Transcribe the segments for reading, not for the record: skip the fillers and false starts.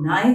9,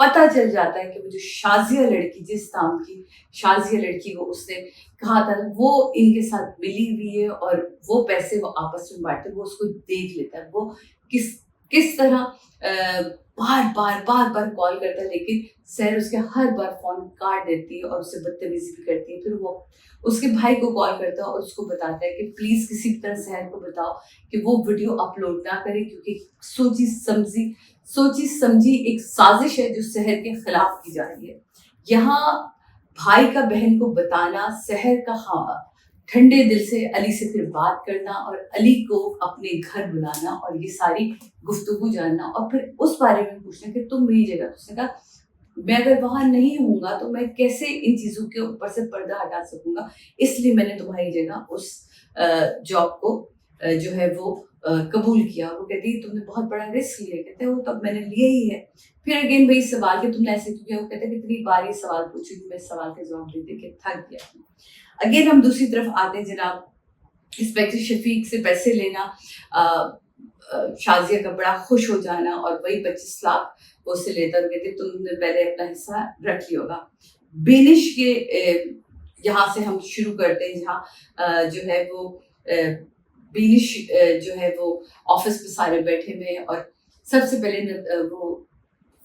پتہ چل جاتا ہے کہ وہ جو شازیہ لڑکی، جس نام کی شازیہ لڑکی کو اس نے کہا تھا وہ ان کے ساتھ ملی ہوئی ہے اور وہ پیسے وہ آپس میں بانٹتے، وہ اس کو دیکھ لیتا ہے، وہ کس طرح بار بار کال کرتا ہے، لیکن سحر اس کے ہر بار فون کاٹ دیتی ہے اور اسے بدتمیزی بھی کرتی ہے. پھر وہ اس کے بھائی کو کال کرتا ہے اور اس کو بتاتا ہے کہ پلیز کسی بھی طرح سحر کو بتاؤ کہ وہ ویڈیو اپلوڈ نہ کرے، کیونکہ سوچی سمجھی ایک سازش ہے جو سحر کے خلاف کی جا رہی ہے. یہاں بھائی کا بہن کو بتانا، سحر کا ٹھنڈے دل سے علی سے پھر بات کرنا اور علی کو اپنے گھر بلانا اور یہ ساری گفتگو جاننا اور پھر اس بارے میں پوچھنا کہ تم میری جگہ. اس نے کہا میں اگر وہاں نہیں ہوں گا تو میں کیسے ان چیزوں کے اوپر سے پردہ ہٹا سکوں گا، اس لیے میں نے تمہاری جگہ اس جاب کو جو ہے وہ قبول کیا. وہ کہتی ہے تم نے بہت بڑا رسک لیا. کہتے ہیں وہ تب میں نے لیا ہی ہے. پھر اگین وہی سوال کہ تم نے ایسے کیوں کیا. وہ کہتے ہیں کتنی بار یہ سوال پوچھی کہ میں سوال کے جواب دے کے تھک گیا. اگین ہم دوسری طرف آتے ہیں جناب انسپیکٹر شفیق سے پیسے لینا، شازیہ کا بڑا خوش ہو جانا اور وہی 25 لاکھ وہ سے لیتا اور کہتے تم نے پہلے اپنا حصہ رکھ لیا ہوگا. بینش کے یہاں سے ہم شروع کرتے ہیں جہاں جو ہے وہ بینش جو ہے وہ آفس پہ سارے بیٹھے ہوئے اور سب سے پہلے وہ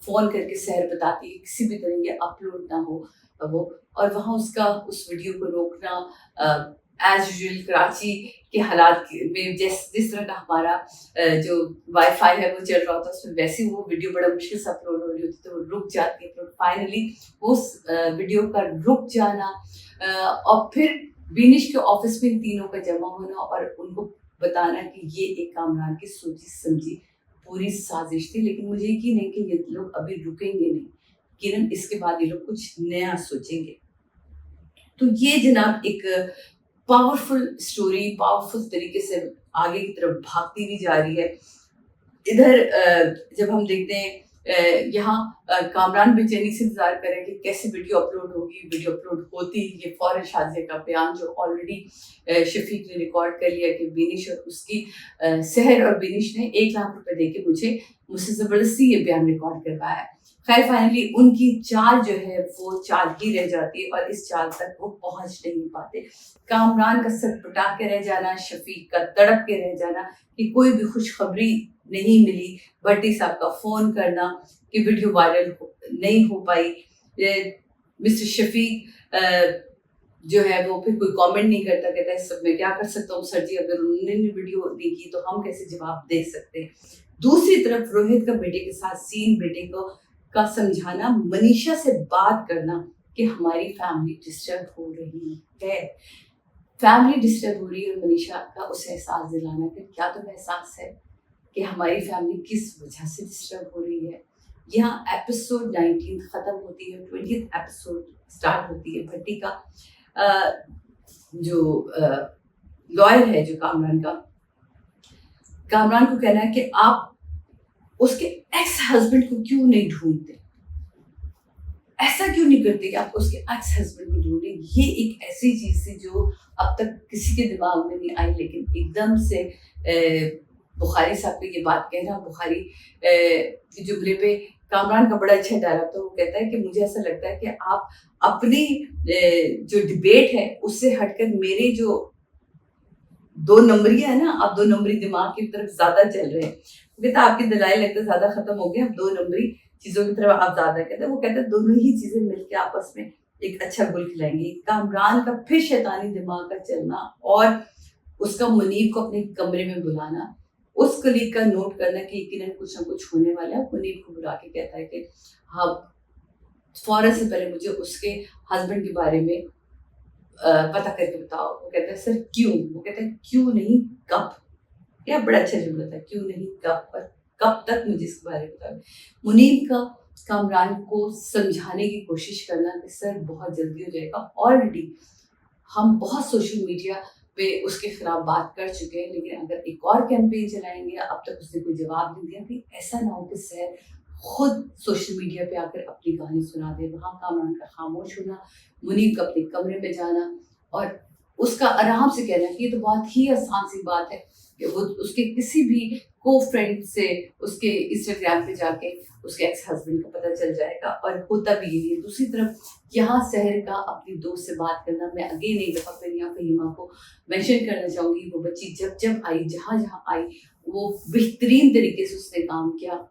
فون کر کے سحر بتاتی ہے کسی بھی طرح یہ اپلوڈ نہ ہو وہ، اور وہاں اس ویڈیو کو روکنا ایز یوزول کراچی کے حالات میں جس طرح کا ہمارا جو وائی فائی ہے وہ چل رہا ہوتا ہے اس میں ویسے وہ ویڈیو بڑا مشکل سے اپلوڈ ہو رہی ہوتی تو وہ رک جاتی ہے. پھر فائنلی اس ویڈیو کا رک جانا اور پھر بینش کے آفس میں ان تینوں کا جمع ہونا اور ان کو بتانا کہ یہ ایک کامران کی سوچی سمجھی پوری سازش تھی، لیکن مجھے یقین ہے کہ یہ لوگ ابھی رکیں گے نہیں، یقیناً اس کے بعد یہ لوگ کچھ نیا سوچیں گے. تو یہ جناب ایک پاورفل اسٹوری پاورفل طریقے سے آگے کی طرف بھاگتی بھی جا رہی ہے. ادھر جب ہم دیکھتے ہیں یہاں کامران بے چینی سے انتظار کریں کہ کیسے ویڈیو اپلوڈ ہوگی. ویڈیو اپلوڈ ہوتی یہ فوراً شازیہ کا بیان جو آلریڈی شفیق نے ریکارڈ کر لیا کہ بینش اور اس کی سحر اور بینش نے 1 لاکھ روپے دے کے مجھ سے زبردستی یہ بیان ریکارڈ کروایا ہے. خیر فائنلی ان کی چال جو ہے وہ چال ہی رہ جاتی ہے اور اس چال تک وہ پہنچ نہیں پاتے. کامران کا سر پٹا کے رہ جانا، شفیق کا تڑپ کے رہ جانا کہ کوئی بھی خوشخبری نہیں ملی، بھٹی صاحب کا فون کرنا کہ ویڈیو وائرل نہیں ہو پائی. مسٹر شفیق جو ہے وہ پھر کوئی کامنٹ نہیں کرتا، کہتا ہے سب میں کیا کر سکتا ہوں سر جی، اگر انہوں نے ویڈیو نہیں کی تو ہم کیسے جواب دے سکتے ہیں. دوسری طرف روہت کا بیٹے کے ساتھ سین بیٹے کو کا سمجھانا، منیشا سے بات کرنا کہ ہماری فیملی ڈسٹرب ہو رہی ہے، فیملی ڈسٹرب ہو رہی ہے. منیشا کا اسے احساس دلانا کہ کیا تمہیں احساس ہے کہ ہماری فیملی کس وجہ سے ڈسٹرب ہو رہی ہے. یہاں ایپیسوڈ 19 ختم ہوتی ہے، 20th ایپیسوڈ اسٹارٹ ہوتی ہے. بھٹی کا جو لائر ہے جو کامران کو کہنا ہے کہ آپ اس کے ایکس ہسبینڈ کو کیوں نہیں ڈھونڈتے، ایسا کیوں نہیں کرتے کہ آپ اس کے ایکس ہسبینڈ کو ڈھونڈیں. یہ ایک ایسی چیز تھی جو اب تک کسی کے دماغ میں نہیں آئی، لیکن ایک دم سے بخاری صاحب کو یہ بات کہنا، بخاری کے جملے پہ کامران کا بڑا اچھا ڈائلاگ تھا. وہ کہتا ہے کہ مجھے ایسا لگتا ہے کہ آپ اپنی جو ڈبیٹ ہے اس سے ہٹ کر میرے جو 2 نمبریاں ہیں نا، آپ 2 نمبری دماغ کی طرف زیادہ چل رہے ہیں. وہ کہتا ہے آپ کی دلائل لگتا ہے زیادہ ختم ہو گئے، اب 2 نمبری چیزوں کی طرف آپ زیادہ کہتے ہیں. وہ کہتے ہیں دونوں ہی چیزیں مل کے آپس میں ایک اچھا گل کھلائیں گی. کامران کا پھر شیطانی دماغ کا چلنا اور اس کا منیب کو اپنے کمرے میں بلانا، اس کلیگ کا نوٹ کرنا کہ یقیناً کچھ نہ کچھ ہونے والا ہے. منیب کو بلا کے کہتا ہے کہ ہاں فوراً سے پہلے مجھے اس کے ہسبینڈ کے بارے میں پتہ کر کے بتاؤ. وہ کہتا ہے سر کیوں؟ وہ کہتا ہے کیوں نہیں کب. کیا بڑا اچھا جملہ تھا، کیوں نہیں کب، پر کب تک مجھے اس کے بارے میں بتاؤ. منیب کا کامران کو سمجھانے کی کوشش کرنا کہ سر بہت جلدی ہو جائے گا، آلریڈی ہم بہت سوشل میڈیا پہ اس کے خلاف بات کر چکے ہیں، لیکن اگر ایک اور کیمپین چلائیں گے، اب تک اس نے کوئی جواب نہیں دیا، کہ ایسا نہ ہو کہ سر خود سوشل میڈیا پہ آ کر اپنی کہانی سنا دے. وہاں کامران کا خاموش ہونا، منیب کا اپنے کمرے میں جانا اور اس کا آرام سے کہنا کہ یہ تو بہت ہی آسان سی بات ہے کہ وہ اس کے کسی بھی کو فرینڈ سے اس کے انسٹاگرام پہ جا کے اس کے ایکس ہسبینڈ کا پتہ چل جائے گا، اور ہوتا بھی یہی ہے۔ دوسری طرف یہاں سحر کا اپنی دوست سے بات کرنا، میں اگین ایک دفعہ پھر یہاں فہیمہ کو مینشن کرنا چاہوں گی، وہ بچی جب جب آئی، جہاں جہاں آئی، وہ بہترین طریقے سے اس نے کام کیا۔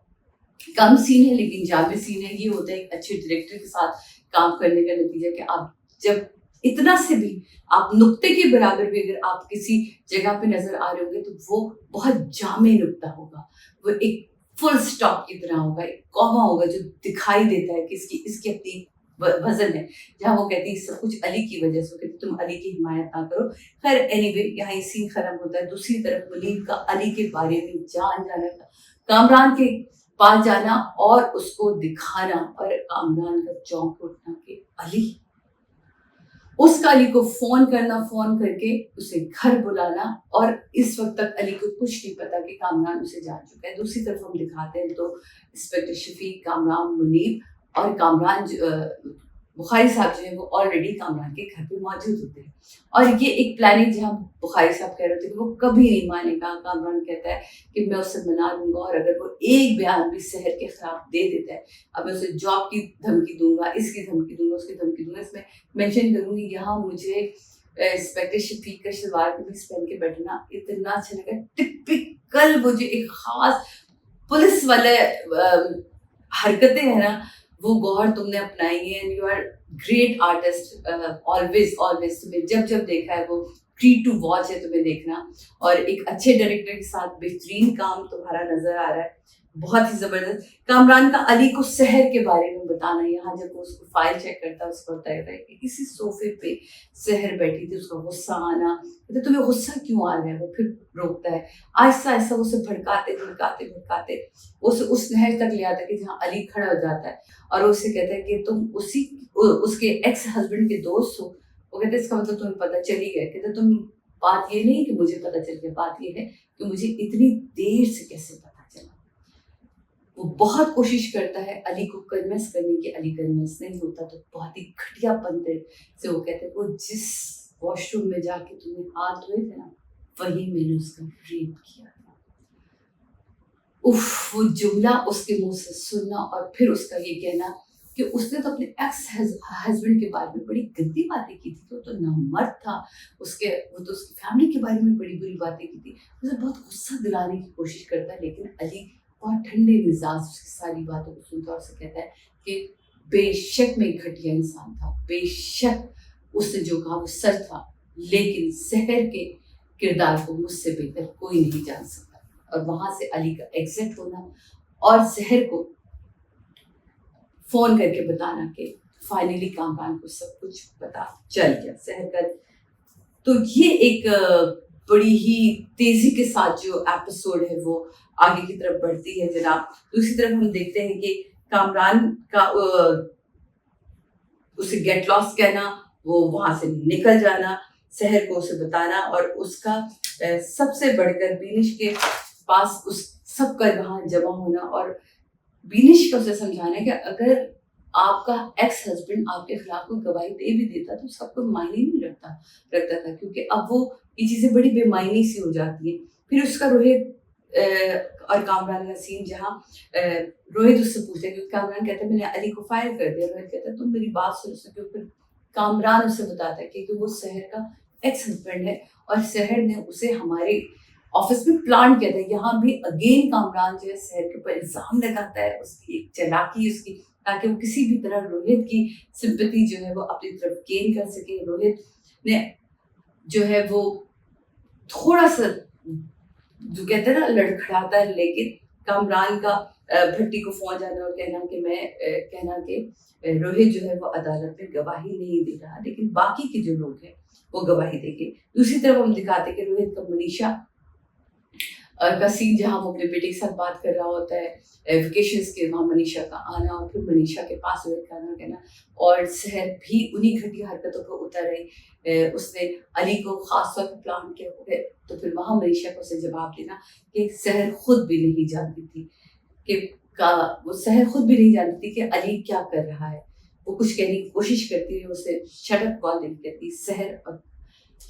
کم سین ہے لیکن جامع سین ہے۔ یہ ہوتا ہے ایک اچھے ڈائریکٹر کے ساتھ کام کرنے کا نتیجہ، کہ آپ جب اتنا سے بھی آپ نقطے کے برابر بھی اگر آپ کسی جگہ پہ نظر آ رہے ہوں گے تو وہ بہت جامع نقطہ ہوگا، وہ ایک فل سٹاپ کی طرح ہوگا، ایک کوما ہوگا جو دکھائی دیتا ہے کہ اس کی اپنی وزن ہے۔ جہاں وہ کہتی ہے سب کچھ علی کی وجہ سے، کہتی تم علی کی حمایت نہ کرو۔ خیر اینی وے یہاں یہ سین ختم ہوتا ہے۔ دوسری طرف منیب کا علی کے بارے میں جان جانا تھا، کامران کے پاس جانا اور اس کو دکھانا، اور کامران کا چونک اٹھنا کہ علی، اس کا علی کو فون کرنا، فون کر کے اسے گھر بلانا، اور اس وقت تک علی کو کچھ نہیں پتا کہ کامران اسے جان چکا ہے۔ دوسری طرف ہم دکھاتے ہیں تو انسپیکٹر شفیق، کامران، منیب اور کامران بخاری صاحب جو ہیں وہ آلریڈی کامران کے گھر پہ موجود ہوتے ہیں، اور یہ ایک پلاننگ جہاں بخاری صاحب کہہ رہے تھے کہ وہ کبھی نہیں مانے گا۔ کامران کہتا ہے کہ میں اسے منا لوں گا، اور اگر وہ ایک بیان بھی سحر کے خلاف دے دیتا ہے، اب میں اسے جاب کی دھمکی دوں گا، اس کی دھمکی دوں گا، اس کی دھمکی دوں گا۔ اس میں مینشن کروں گی یہاں مجھے انسپیکٹر شفیق کا شلوار قمیض پہن کے بیٹھنا اتنا اچھا لگا، ٹپکل وہ جو ایک خاص پولیس والے حرکتیں ہیں نا، وہ گوہر تم نے اپنائی ہیں، you are great artist, always تمہیں جب جب دیکھا ہے وہ ٹریٹ ٹو واچ ہے تمہیں دیکھنا، اور ایک اچھے ڈائریکٹر کے ساتھ بہترین کام تمہارا نظر آ رہا ہے، بہت ہی زبردست۔ کامران کا علی کو سحر کے بارے میں بتانا، یہاں جب وہ اس کو فائل چیک کرتا ہے اس کو بتایا ہے کہ کسی صوفے پہ سحر بیٹھی تھی، اس کا غصہ آنا، کہتے تمہیں غصہ کیوں آ رہا ہے، وہ پھر روکتا ہے، آہستہ آہستہ اسے بھڑکاتے اسے اس نہر تک لے آتا ہے کہ جہاں علی کھڑا ہو جاتا ہے، اور اسے کہتا ہے کہ تم اس کے ایکس ہسبینڈ کے دوست ہو۔ وہ کہتے ہیں اس کا مطلب تمہیں پتہ چل ہی گیا۔ کہتے تم، بات یہ نہیں کہ مجھے پتہ چل گیا، بات یہ ہے کہ مجھے اتنی دیر سے کیسے پتہ چلا۔ وہ بہت کوشش کرتا ہے علی کو کنوینس کرنے کی، علی کنوینس نہیں ہوتا، تو بہت ہی گھٹیا پن سے وہ کہتے ہیں وہ جس واش روم میں جا کے تم نے ہاتھ دھوئے تھے نا، وہی میں نے اس کا ریپ کیا تھا۔ وہ جملہ اس کے منہ سے سننا، اور پھر اس کا یہ کہنا کہ اس نے تو اپنے ایکس ہسبینڈ کے بارے میں بڑی گندی باتیں کی تھی، وہ تو نامرد تھا، وہ تو اس کی فیملی کے بارے میں بڑی بری باتیں کی تھی۔ اسے بہت غصہ دلانے کی کوشش کرتا ہے، لیکن علی بہت ٹھنڈے مزاج اس کی ساری باتوں کو سنتا ہے، اور اسے کہتا ہے کہ بے شک میں ایک گھٹیا انسان تھا، بے شک اس نے جو کہا وہ سچ تھا، لیکن سحر کے کردار کو مجھ سے بہتر کوئی نہیں جان سکتا۔ اور وہاں سے علی کا ایگزٹ ہونا، اور سحر کو فون کر کے بتانا کہ فائنلی کامران کو سب کچھ پتا چل گیا سحر کا۔ تو یہ ایک بڑی ہی تیزی کے ساتھ جو ایپیسوڈ ہے وہ آگے کی طرف بڑھتی ہے جناب۔ دوسری طرف ہم دیکھتے ہیں کہ کامران کا اسے گیٹ لاس کہنا، وہ وہاں سے نکل جانا، سحر کو اسے بتانا، اور اس کا سب سے بڑھ کر بینش کے پاس اس سب کا وہاں جمع ہونا، اور بینش کو اسے سمجھانا کہ اگر آپ کا ایکس ہسبینڈ آپ کے خلاف کوئی گواہی دے بھی دیتا تو اس کا کوئی معنی نہیں رکھتا تھا، کیونکہ اب وہ یہ چیزیں بڑی بے معنی سی ہو جاتی ہیں۔ پھر اس کا روہت اور کامران کا سین، جہاں روہت اس سے پوچھتا ہے، کیونکہ کامران کہتا ہے میں نے علی کو فائر کر دیا، روہت کہتا ہے تم میری بات سن سکتے ہو۔ پھر کامران اسے بتاتا ہے کہ وہ سحر کا ایکس ہسبینڈ ہے، اور سحر نے اسے ہمارے آفس میں پلانٹ کیا تھا۔ یہاں بھی اگین کامران جو ہے سحر کے اوپر الزام لگاتا ہے، اس کی ایک چالاکی اس کی، تاکہ وہ کسی بھی طرح روہت کی سمپتی جو ہے وہ اپنی طرف گین کر سکے۔ روہت نے جو ہے وہ تھوڑا سا جو کہتے ہیں نا لڑکھڑاتا ہے، لیکن کامران کا بھٹی کو فون جانا اور کہنا کہ روہت جو ہے وہ عدالت میں گواہی نہیں دے رہا، لیکن باقی کے جو لوگ ہیں وہ گواہی دیں گے۔ دوسری طرف ہم دکھاتے کہ روہت کا منیشا کا سین، جہاں وہ اپنے بیٹے کے ساتھ بات کر رہا ہوتا ہے ویکیشنز کے، وہاں منیشا کا آنا، اور پھر منیشا کے پاس روہت کا آنا کہنا، اور سحر بھی انہی گھٹیا حرکتوں پر اتر رہی۔ اس نے علی کو خاص طور پر پلان کیا ہے، تو پھر وہاں منیشا کو اسے جواب دینا کہ سحر خود بھی نہیں جانتی تھی کہ علی کیا کر رہا ہے۔ وہ کچھ کہنے کی کوشش کرتی ہے، اسے شٹ اپ کال نہیں کرتی۔ سحر اور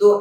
2